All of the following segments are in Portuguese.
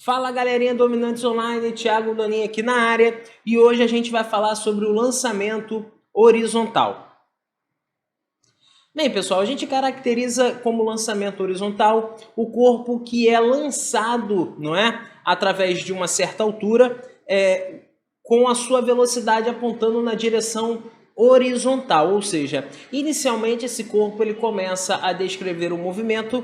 Fala galerinha Dominantes Online, Thiago Doninha aqui na área e hoje a gente vai falar sobre o lançamento horizontal. Bem pessoal, a gente caracteriza como lançamento horizontal o corpo que é lançado, não é? Através de uma certa altura, com a sua velocidade apontando na direção horizontal, ou seja, inicialmente esse corpo ele começa a descrever um movimento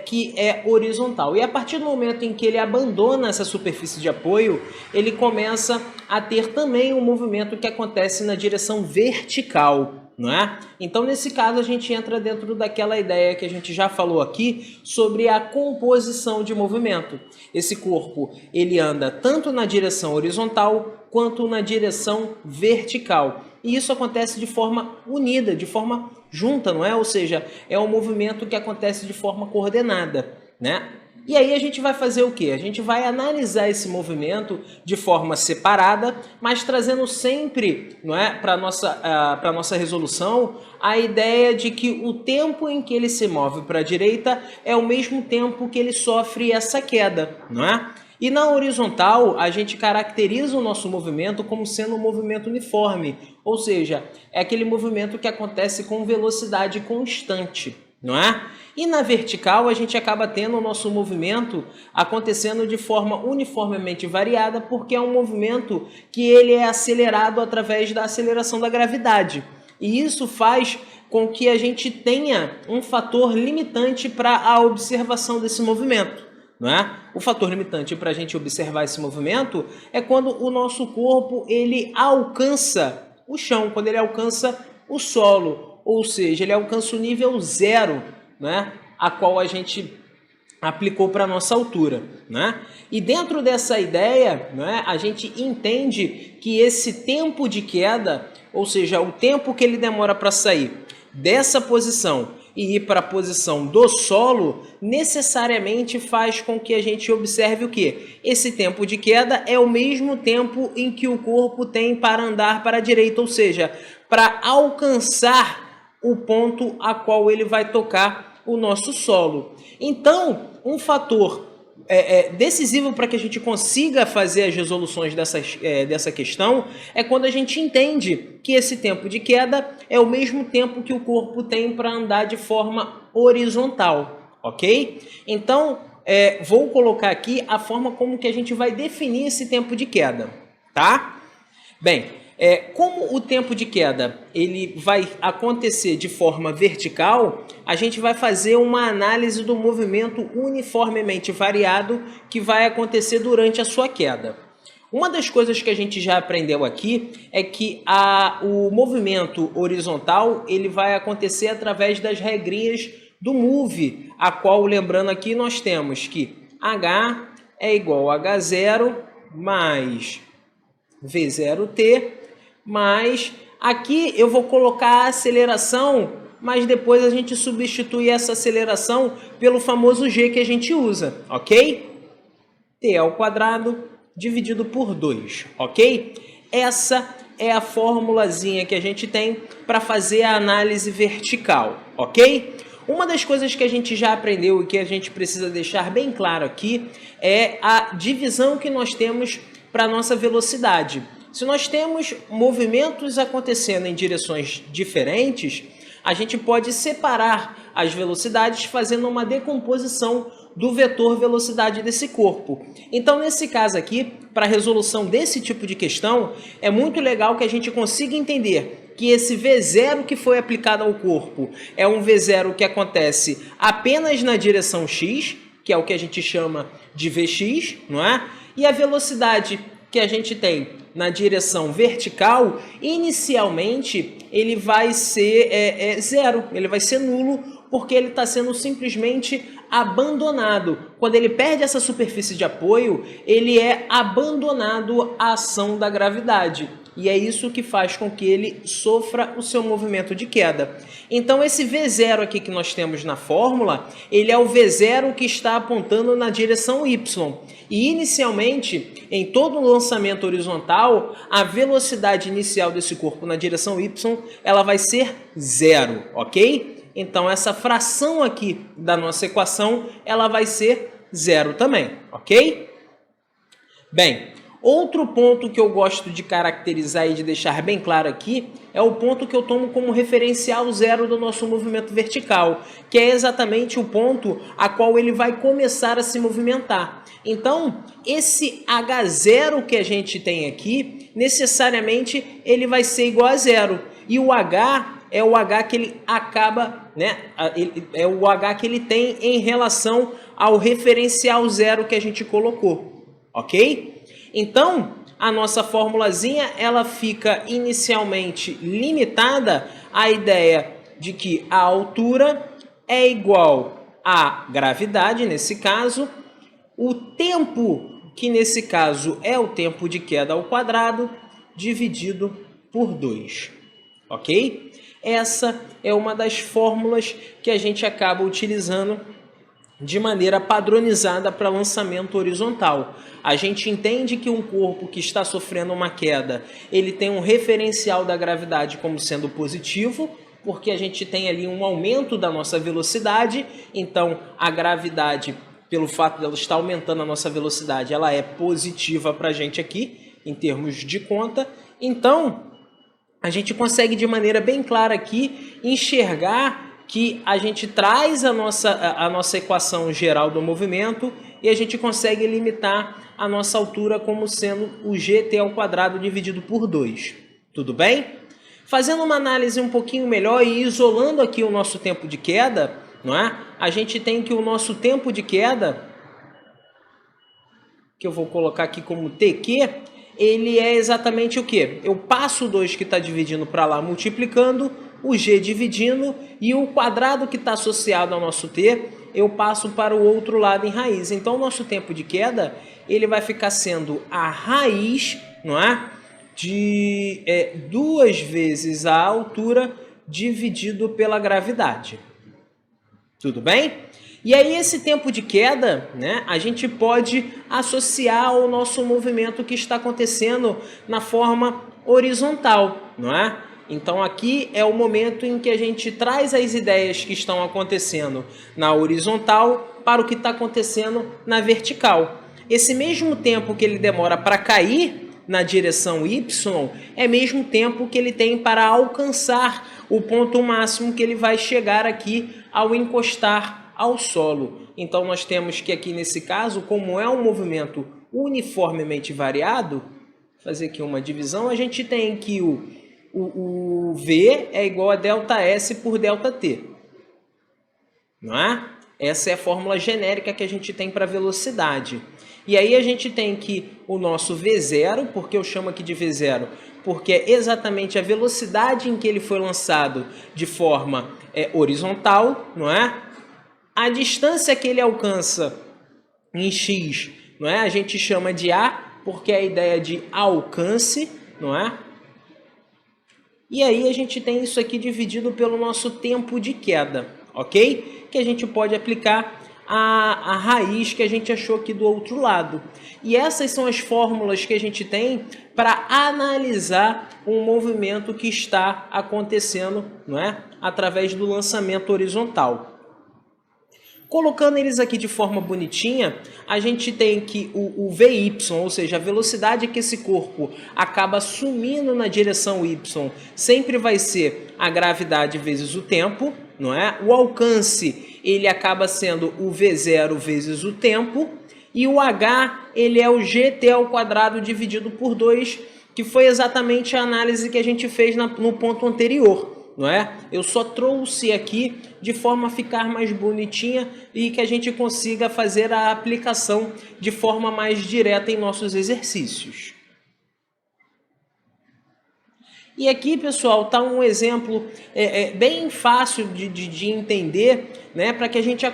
que é horizontal e a partir do momento em que ele abandona essa superfície de apoio, ele começa a ter também um movimento que acontece na direção vertical. Não é? Então, nesse caso, a gente entra dentro daquela ideia que a gente já falou aqui sobre a composição de movimento. Esse corpo, ele anda tanto na direção horizontal quanto na direção vertical. E isso acontece de forma unida, de forma junta, não é? Ou seja, é um movimento que acontece de forma coordenada, né? E aí a gente vai fazer o quê? A gente vai analisar esse movimento de forma separada, mas trazendo sempre, não é, para a nossa resolução a ideia de que o tempo em que ele se move para a direita é o mesmo tempo que ele sofre essa queda, não é? E na horizontal, a gente caracteriza o nosso movimento como sendo um movimento uniforme, ou seja, é aquele movimento que acontece com velocidade constante, não é? E na vertical a gente acaba tendo o nosso movimento acontecendo de forma uniformemente variada, porque é um movimento que ele é acelerado através da aceleração da gravidade. E isso faz com que a gente tenha um fator limitante para a observação desse movimento. Não é? O fator limitante para a gente observar esse movimento é quando o nosso corpo ele alcança o chão, quando ele alcança o solo, ou seja, ele alcança o nível zero, né, a qual a gente aplicou para a nossa altura. Né? E dentro dessa ideia, né, a gente entende que esse tempo de queda, ou seja, o tempo que ele demora para sair dessa posição e ir para a posição do solo, necessariamente faz com que a gente observe o quê? Esse tempo de queda é o mesmo tempo em que o corpo tem para andar para a direita, ou seja, para alcançar o ponto a qual ele vai tocar o nosso solo. Então, um fator decisivo para que a gente consiga fazer as resoluções dessa questão é quando a gente entende que esse tempo de queda é o mesmo tempo que o corpo tem para andar de forma horizontal, ok? Então, vou colocar aqui a forma como que a gente vai definir esse tempo de queda, tá? Bem, como o tempo de queda ele vai acontecer de forma vertical, a gente vai fazer uma análise do movimento uniformemente variado que vai acontecer durante a sua queda. Uma das coisas que a gente já aprendeu aqui é que o movimento horizontal ele vai acontecer através das regrinhas do move, a qual, lembrando aqui, nós temos que H é igual a H0 mais V0t, mas aqui eu vou colocar a aceleração, mas depois a gente substitui essa aceleração pelo famoso g que a gente usa, ok? T ao quadrado dividido por 2, ok? Essa é a formulazinha que a gente tem para fazer a análise vertical, ok? Uma das coisas que a gente já aprendeu e que a gente precisa deixar bem claro aqui é a divisão que nós temos para a nossa velocidade. Se nós temos movimentos acontecendo em direções diferentes, a gente pode separar as velocidades fazendo uma decomposição do vetor velocidade desse corpo. Então, nesse caso aqui, para a resolução desse tipo de questão, é muito legal que a gente consiga entender que esse V0 que foi aplicado ao corpo é um V0 que acontece apenas na direção x, que é o que a gente chama de Vx, não é? E a velocidade que a gente tem na direção vertical, inicialmente ele vai ser zero, ele vai ser nulo, porque ele está sendo simplesmente abandonado. Quando ele perde essa superfície de apoio, ele é abandonado à ação da gravidade. E é isso que faz com que ele sofra o seu movimento de queda. Então esse V0 aqui que nós temos na fórmula, ele é o V0 que está apontando na direção Y. E inicialmente, em todo o lançamento horizontal, a velocidade inicial desse corpo na direção Y, ela vai ser zero, ok? Então essa fração aqui da nossa equação, ela vai ser zero também, ok? Bem, outro ponto que eu gosto de caracterizar e de deixar bem claro aqui é o ponto que eu tomo como referencial zero do nosso movimento vertical, que é exatamente o ponto a qual ele vai começar a se movimentar. Então, esse H0 que a gente tem aqui, necessariamente ele vai ser igual a zero. E o H é o H que ele acaba, né? É o H que ele tem em relação ao referencial zero que a gente colocou, ok? Então, a nossa formulazinha ela fica inicialmente limitada à ideia de que a altura é igual à gravidade, nesse caso, o tempo, que nesse caso é o tempo de queda ao quadrado, dividido por 2, ok? Essa é uma das fórmulas que a gente acaba utilizando de maneira padronizada para lançamento horizontal. A gente entende que um corpo que está sofrendo uma queda, ele tem um referencial da gravidade como sendo positivo, porque a gente tem ali um aumento da nossa velocidade, então a gravidade, pelo fato dela estar aumentando a nossa velocidade, ela é positiva para a gente aqui, em termos de conta. Então, a gente consegue de maneira bem clara aqui enxergar que a gente traz a nossa equação geral do movimento e a gente consegue limitar a nossa altura como sendo o gt ao quadrado dividido por 2. Tudo bem? Fazendo uma análise um pouquinho melhor e isolando aqui o nosso tempo de queda, não é? A gente tem que o nosso tempo de queda, que eu vou colocar aqui como TQ, ele é exatamente o quê? Eu passo o 2 que está dividindo para lá, multiplicando, o g dividindo, e o quadrado que está associado ao nosso t, eu passo para o outro lado em raiz. Então, o nosso tempo de queda, ele vai ficar sendo a raiz, não é? De 2 vezes a altura dividido pela gravidade. Tudo bem? E aí esse tempo de queda, né, a gente pode associar ao nosso movimento que está acontecendo na forma horizontal, não é? Então aqui é o momento em que a gente traz as ideias que estão acontecendo na horizontal para o que está acontecendo na vertical. Esse mesmo tempo que ele demora para cair na direção Y é mesmo tempo que ele tem para alcançar o ponto máximo que ele vai chegar aqui ao encostar ao solo. Então nós temos que aqui nesse caso, como é um movimento uniformemente variado, fazer aqui uma divisão, a gente tem que o V é igual a ΔS por ΔT. Não é? Essa é a fórmula genérica que a gente tem para velocidade. E aí a gente tem que o nosso V0, porque eu chamo aqui de V0, porque é exatamente a velocidade em que ele foi lançado de forma horizontal, não é? A distância que ele alcança em x, não é? A gente chama de A, porque é a ideia de alcance, não é? E aí a gente tem isso aqui dividido pelo nosso tempo de queda, ok? Que a gente pode aplicar a raiz que a gente achou aqui do outro lado. E essas são as fórmulas que a gente tem para analisar um movimento que está acontecendo, não é? Através do lançamento horizontal. Colocando eles aqui de forma bonitinha, a gente tem que o VY, ou seja, a velocidade que esse corpo acaba sumindo na direção Y, sempre vai ser a gravidade vezes o tempo, não é? O alcance, ele acaba sendo o V0 vezes o tempo, e o H, ele é o GT ao quadrado dividido por 2, que foi exatamente a análise que a gente fez no ponto anterior. Não é? Eu só trouxe aqui de forma a ficar mais bonitinha e que a gente consiga fazer a aplicação de forma mais direta em nossos exercícios. E aqui, pessoal, está um exemplo bem fácil de entender, né, para que a gente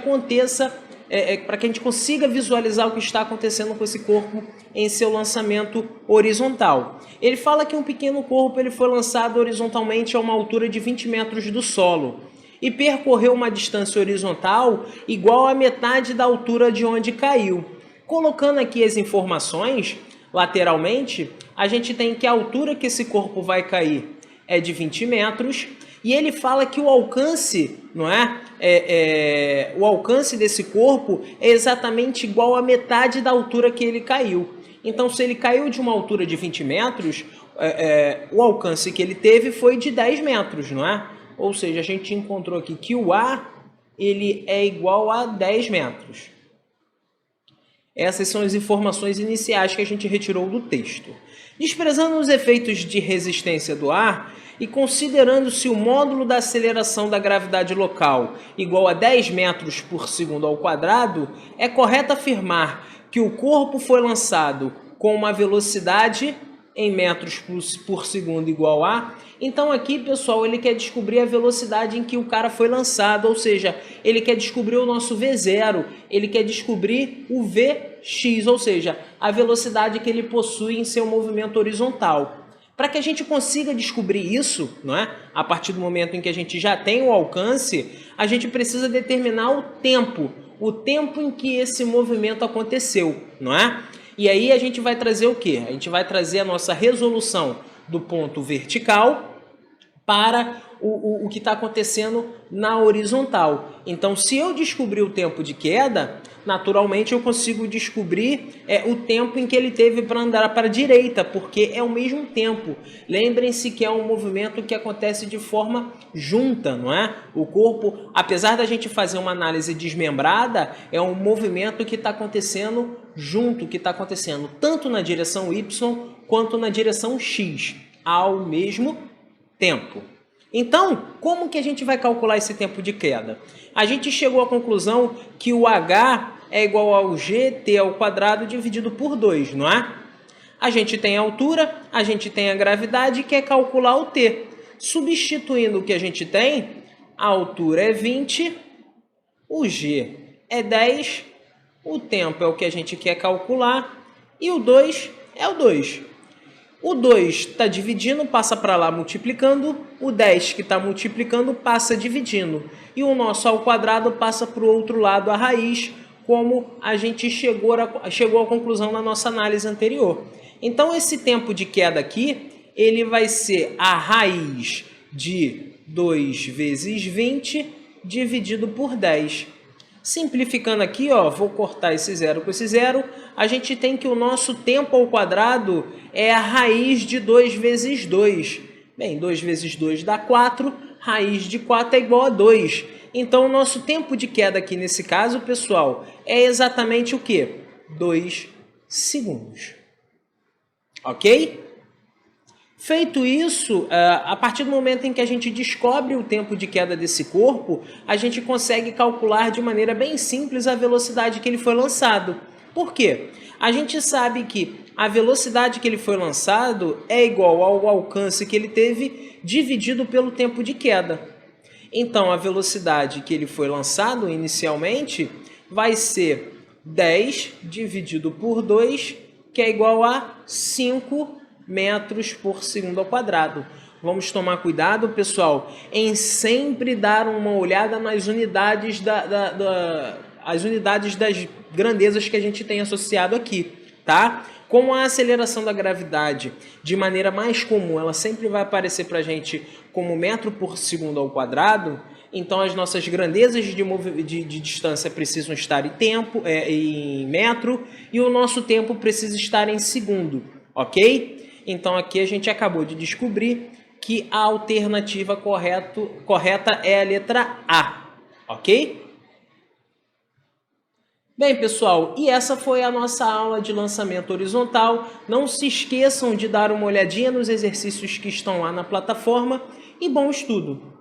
para que a gente consiga visualizar o que está acontecendo com esse corpo em seu lançamento horizontal. Ele fala que um pequeno corpo ele foi lançado horizontalmente a uma altura de 20 metros do solo e percorreu uma distância horizontal igual à metade da altura de onde caiu. Colocando aqui as informações, lateralmente, a gente tem que a altura que esse corpo vai cair é de 20 metros, e ele fala que o alcance, não o alcance desse corpo é exatamente igual à metade da altura que ele caiu. Então, se ele caiu de uma altura de 20 metros, o alcance que ele teve foi de 10 metros, não é? Ou seja, a gente encontrou aqui que o A ele é igual a 10 metros. Essas são as informações iniciais que a gente retirou do texto. Desprezando os efeitos de resistência do ar e considerando-se o módulo da aceleração da gravidade local igual a 10 metros por segundo ao quadrado, é correto afirmar que o corpo foi lançado com uma velocidade em metros por segundo igual a... Então aqui, pessoal, ele quer descobrir a velocidade em que o cara foi lançado, ou seja, ele quer descobrir o nosso V0, ele quer descobrir o Vx, ou seja, a velocidade que ele possui em seu movimento horizontal. Para que a gente consiga descobrir isso, não é? A partir do momento em que a gente já tem o alcance, a gente precisa determinar o tempo em que esse movimento aconteceu, não é? E aí a gente vai trazer o quê? A gente vai trazer a nossa resolução do ponto vertical para o que está acontecendo na horizontal. Então, se eu descobrir o tempo de queda, naturalmente eu consigo descobrir o tempo em que ele teve para andar para a direita, porque é o mesmo tempo. Lembrem-se que é um movimento que acontece de forma junta, não é? O corpo, apesar da gente fazer uma análise desmembrada, é um movimento que está acontecendo junto, que está acontecendo tanto na direção Y quanto na direção X, ao mesmo tempo. Então, como que a gente vai calcular esse tempo de queda? A gente chegou à conclusão que o H é igual ao GT ao quadrado dividido por 2, não é? A gente tem a altura, a gente tem a gravidade e quer calcular o T. Substituindo o que a gente tem, a altura é 20, o G é 10, o tempo é o que a gente quer calcular e o 2 é o 2. O 2 está dividindo, passa para lá multiplicando. O 10 que está multiplicando passa dividindo. E o nosso ao quadrado passa para o outro lado, a raiz, como a gente chegou à conclusão na nossa análise anterior. Então, esse tempo de queda aqui, ele vai ser a raiz de 2 vezes 20 dividido por 10. Simplificando aqui, ó, vou cortar esse zero com esse zero, a gente tem que o nosso tempo ao quadrado é a raiz de 2 vezes 2. Bem, 2 vezes 2 dá 4, raiz de 4 é igual a 2. Então, o nosso tempo de queda aqui nesse caso, pessoal, é exatamente o quê? 2 segundos. Ok? Feito isso, a partir do momento em que a gente descobre o tempo de queda desse corpo, a gente consegue calcular de maneira bem simples a velocidade que ele foi lançado. Por quê? A gente sabe que a velocidade que ele foi lançado é igual ao alcance que ele teve dividido pelo tempo de queda. Então, a velocidade que ele foi lançado inicialmente vai ser 10 dividido por 2, que é igual a 5 metros por segundo ao quadrado. Vamos tomar cuidado, pessoal, em sempre dar uma olhada nas unidades as unidades das grandezas que a gente tem associado aqui, tá? Como a aceleração da gravidade, de maneira mais comum, ela sempre vai aparecer para a gente como metro por segundo ao quadrado, então as nossas grandezas de distância precisam estar em metro e o nosso tempo precisa estar em segundo, ok? Então aqui a gente acabou de descobrir que a alternativa correta é a letra A, ok? Bem, pessoal, e essa foi a nossa aula de lançamento horizontal. Não se esqueçam de dar uma olhadinha nos exercícios que estão lá na plataforma e bom estudo!